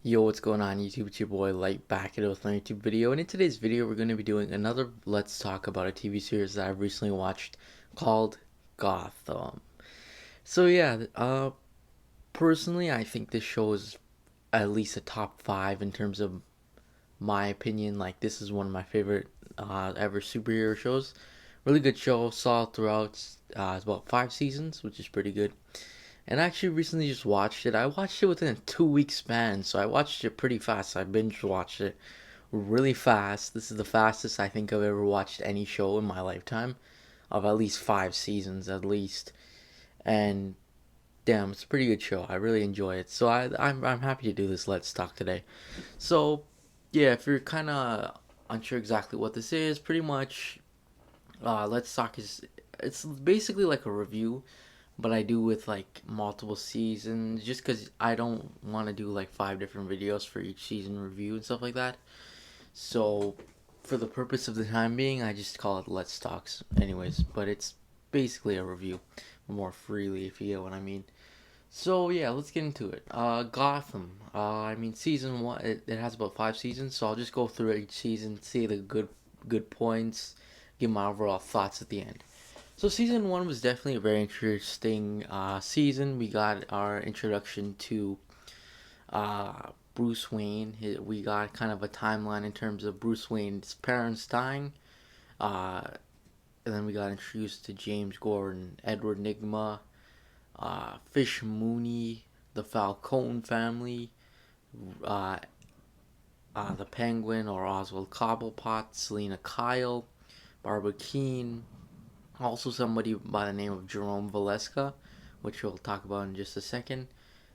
Yo, what's going on YouTube? It's your boy Light back at it with another YouTube video, and in today's video we're going to be doing another Let's Talk About a TV series that I've recently watched called Gotham. So yeah, personally I think this show is at least a top 5 in terms of my opinion. Like, this is one of my favorite ever superhero shows. Really good show, saw it throughout. It's about 5 seasons, which is pretty good. And I actually recently just watched it. I watched it within a 2 week span, so I watched it pretty fast. I binge watched it really fast. This is the fastest I think I've ever watched any show in my lifetime, of at least 5 seasons at least. And damn, it's a pretty good show. I really enjoy it. So I'm happy to do this Let's Talk today. So yeah, if you're kind of unsure exactly what this is, pretty much Let's Talk is, it's basically like a review, but I do with like multiple seasons just because I don't want to do like 5 different videos for each season review and stuff like that. So, for the purpose of the time being, I just call it Let's Talks, anyways. But it's basically a review, more freely, if you get what I mean. So yeah, let's get into it. Gotham. I mean, season one. It has about 5 seasons, so I'll just go through each season, see the good points, give my overall thoughts at the end. So season one was definitely a very interesting season. We got our introduction to Bruce Wayne. We got kind of a timeline in terms of Bruce Wayne's parents dying. Uh, and then we got introduced to James Gordon, Edward Nigma, Fish Mooney, the Falcone family, uh, the Penguin or Oswald Cobblepot, Selena Kyle, Barbara Keene, also somebody by the name of Jerome Valeska, which we'll talk about in just a second.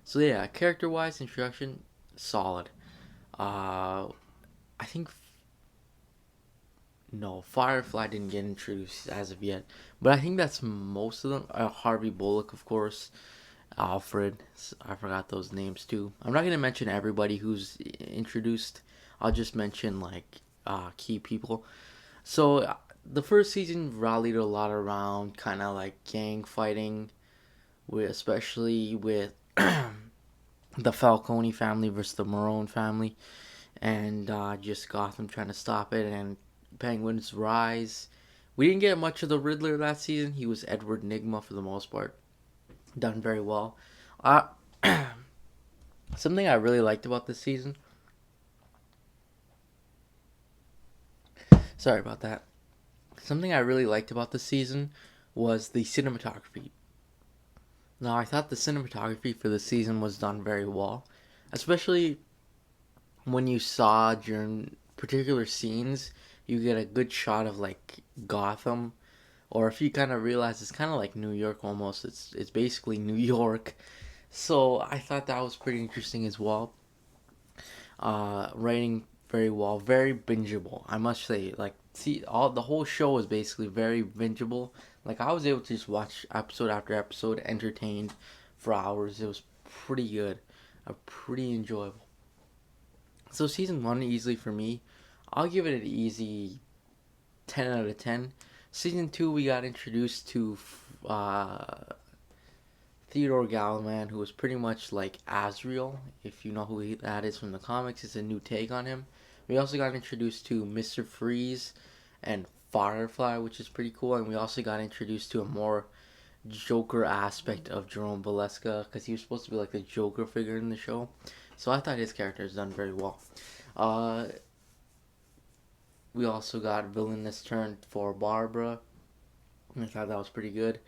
So yeah, character wise, introduction, solid. Uh, I think no, Firefly didn't get introduced as of yet, but I think that's most of them. Harvey Bullock, of course, Alfred. I forgot those names too. I'm not gonna mention everybody who's introduced. I'll just mention like key people. So the first season rallied a lot around kind of like gang fighting, with especially with the Falcone family versus the Marone family, and just Gotham trying to stop it, and Penguin's rise. We didn't get much of the Riddler that season. He was Edward Nigma for the most part. Done very well. Uh, Something I really liked about this season. Sorry about that. Something I really liked about this season was the cinematography. Now, I thought the cinematography for the season was done very well, especially when you saw during particular scenes, you get a good shot of like Gotham, or if you kind of realize it's kind of like New York almost. It's basically New York. So I thought that was pretty interesting as well. Writing very well, very bingeable. I must say, like, see, all the whole show was basically very bingeable. Like, I was able to just watch episode after episode, entertained for hours. It was pretty good, pretty enjoyable. So season one easily for me, I'll give it an easy 10 out of 10. Season two, we got introduced to Theodore Galliman, who was pretty much like Azrael. If you know who that is from the comics, it's a new take on him. We also got introduced to Mr. Freeze and Firefly, which is pretty cool. And we also got introduced to a more Joker aspect of Jerome Valeska, because he was supposed to be like the Joker figure in the show. So I thought his character is done very well. Uh, we also got villainous turn for Barbara. I thought that was pretty good.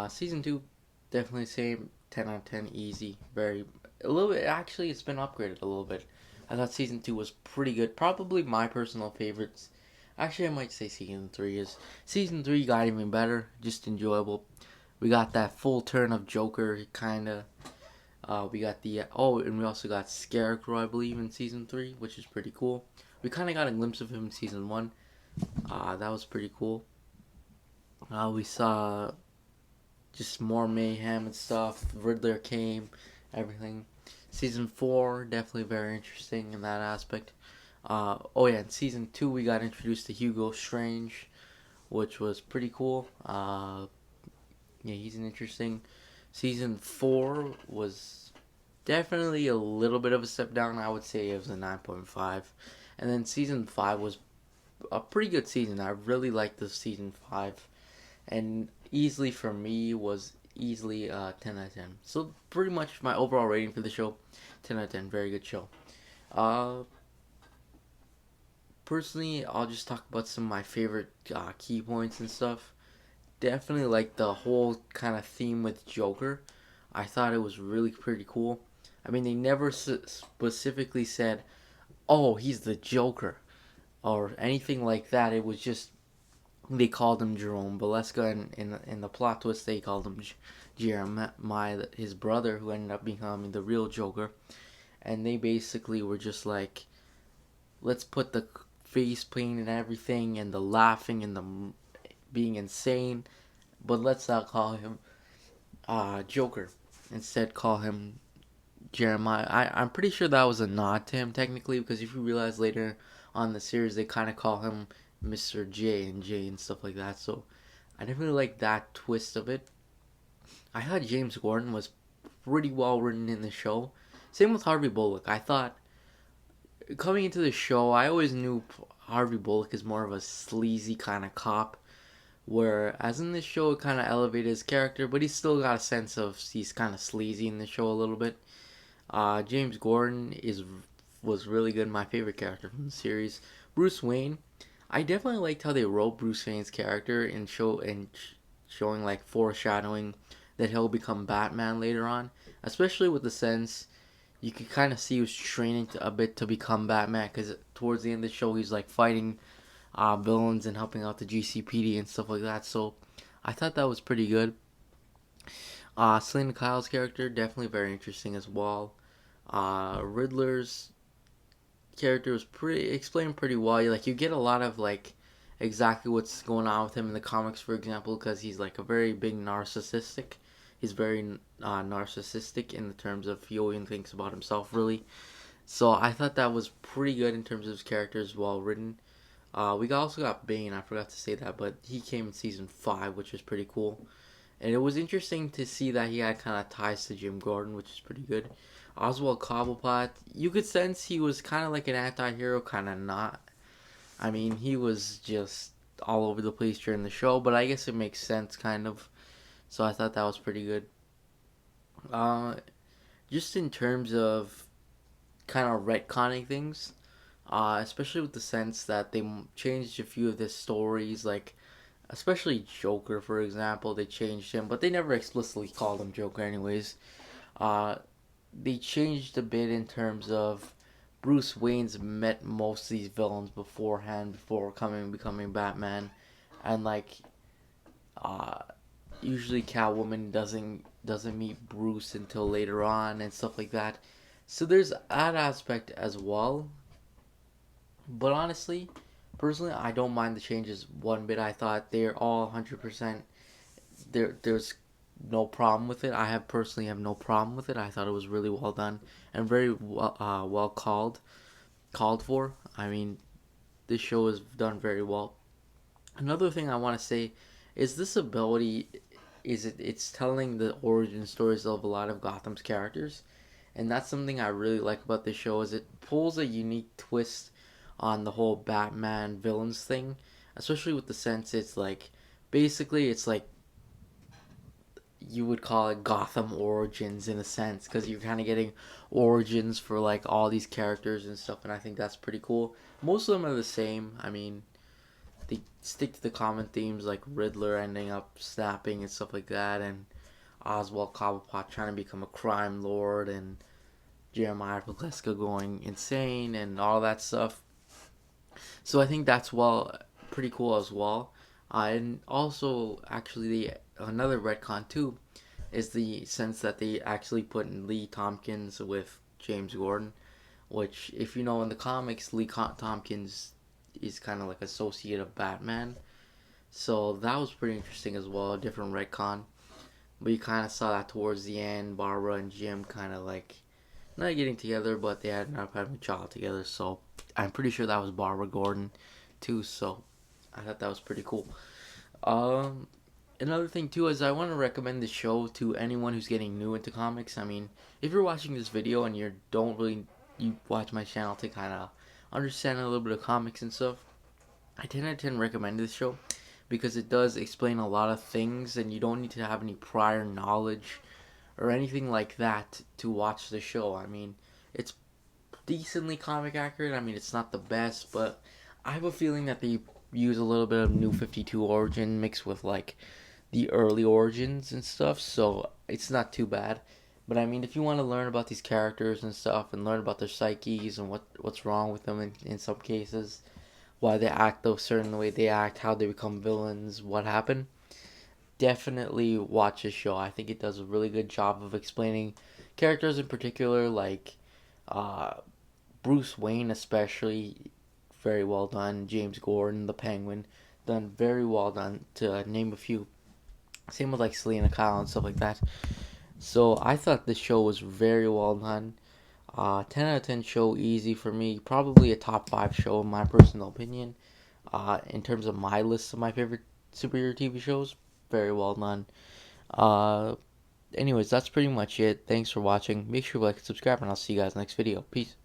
Season two, definitely same 10 out of 10, easy. Very a little bit. Actually, it's been upgraded a little bit. I thought season two was pretty good. Probably my personal favorites. Actually, I might say season three is. Season three got even better, just enjoyable. We got that full turn of Joker, kind of. We got the and we also got Scarecrow, I believe, in season three, which is pretty cool. We kind of got a glimpse of him in season one. That was pretty cool. We saw just more mayhem and stuff. Riddler came, everything. Season four, definitely very interesting in that aspect. Oh yeah, in season two we got introduced to Hugo Strange, which was pretty cool. Yeah, he's an interesting. Season four was. definitely a little bit of a step down. I would say it was a 9.5. And then season 5 was a pretty good season. I really liked the season 5. And easily for me was easily 10 out of 10. So pretty much my overall rating for the show, 10 out of 10. Very good show. Uh, Personally, I'll just talk about some of my favorite key points and stuff. Definitely like the whole kind of theme with Joker. I thought it was really pretty cool. I mean, they never specifically said, "Oh, he's the Joker," or anything like that. It was just they called him Jerome Valeska, and in the plot twist, they called him Jeremiah, his brother, who ended up becoming the real Joker. And they basically were just like, let's put the face paint and everything, and the laughing and the being insane, but let's not call him Joker. Instead, call him Jeremiah. I'm pretty sure that was a nod to him technically, because if you realize later on the series, they kind of call him Mr. J and J and stuff like that. So I didn't really like that twist of it. I thought James Gordon was pretty well written in the show. Same with Harvey Bullock. I thought coming into the show, I always knew Harvey Bullock is more of a sleazy kind of cop. Whereas in this show, it kind of elevated his character, but he's still got a sense of he's kind of sleazy in the show a little bit. James Gordon was really good. My favorite character from the series. Bruce Wayne. I definitely liked how they wrote Bruce Wayne's character and showing like foreshadowing that he'll become Batman later on, especially with the sense you could kind of see he was training a bit to become Batman because towards the end of the show he's like fighting villains and helping out the GCPD and stuff like that. So I thought that was pretty good. Selena Kyle's character definitely very interesting as well. Riddler's character was pretty explained pretty well. Like you get a lot of like exactly what's going on with him in the comics, for example, because he's like a very big narcissistic. He's very narcissistic in the terms of he only thinks about himself really. So I thought that was pretty good in terms of his character as well written. We also got Bane. I forgot to say that, but he came in season 5, which was pretty cool. And it was interesting to see that he had kind of ties to Jim Gordon, which is pretty good. Oswald Cobblepot, you could sense he was kind of like an anti-hero, kind of not. I mean, he was just all over the place during the show, but I guess it makes sense, kind of. So I thought that was pretty good. Uh, just in terms of kind of retconning things, especially with the sense that they changed a few of the stories, like especially Joker, for example. They changed him, but they never explicitly called him Joker, anyways. Uh, they changed a bit in terms of Bruce Wayne's met most of these villains beforehand before becoming Batman, and like uh, usually Catwoman doesn't meet Bruce until later on and stuff like that. So there's that aspect as well. But honestly, personally, I don't mind the changes one bit. I thought they're all 100%. There's no problem with it. I have personally have no problem with it. I thought it was really well done and very well called for. I mean, this show is done very well. Another thing I want to say is this ability it's telling the origin stories of a lot of Gotham's characters, and that's something I really like about this show is it pulls a unique twist on the whole Batman villains thing, especially with the sense it's like basically it's like you would call it Gotham Origins in a sense because you're kind of getting origins for like all these characters and stuff, and I think that's pretty cool. Most of them are the same. I mean, they stick to the common themes like Riddler ending up snapping and stuff like that, and Oswald Cobblepot trying to become a crime lord, and Jeremiah Pagleska going insane, and all that stuff. So I think that's pretty cool as well. And also, actually, another retcon too is the sense that they actually put in Lee Tompkins with James Gordon, which, if you know in the comics, Tompkins is kind of like associate of Batman. So that was pretty interesting as well, a different retcon. But you kind of saw that towards the end, Barbara and Jim kind of like not getting together, but they ended up having a child together. So I'm pretty sure that was Barbara Gordon too. So I thought that was pretty cool. Um, another thing too is I want to recommend the show to anyone who's getting new into comics. I mean, if you're watching this video and you don't really you watch my channel to kind of understand a little bit of comics and stuff, I 10 out of 10 recommend this show because it does explain a lot of things and you don't need to have any prior knowledge or anything like that to watch the show. I mean, it's decently comic accurate. I mean, it's not the best, but I have a feeling that they use a little bit of New 52 origin mixed with like the early origins and stuff, so it's not too bad. But I mean, if you want to learn about these characters and stuff and learn about their psyches and what's wrong with them in some cases, why they act the certain way they act, how they become villains, what happened, definitely watch this show. I think it does a really good job of explaining characters in particular, like uh, Bruce Wayne, especially very well done. James Gordon, the Penguin, done very well done. To name a few. Same with like Selena Kyle and stuff like that. So I thought the show was very well done. 10 out of 10 show, easy for me. Probably a top 5 show in my personal opinion. In terms of my list of my favorite superhero TV shows, very well done. Uh, Anyways, that's pretty much it. Thanks for watching. Make sure to like and subscribe, and I'll see you guys next video. Peace.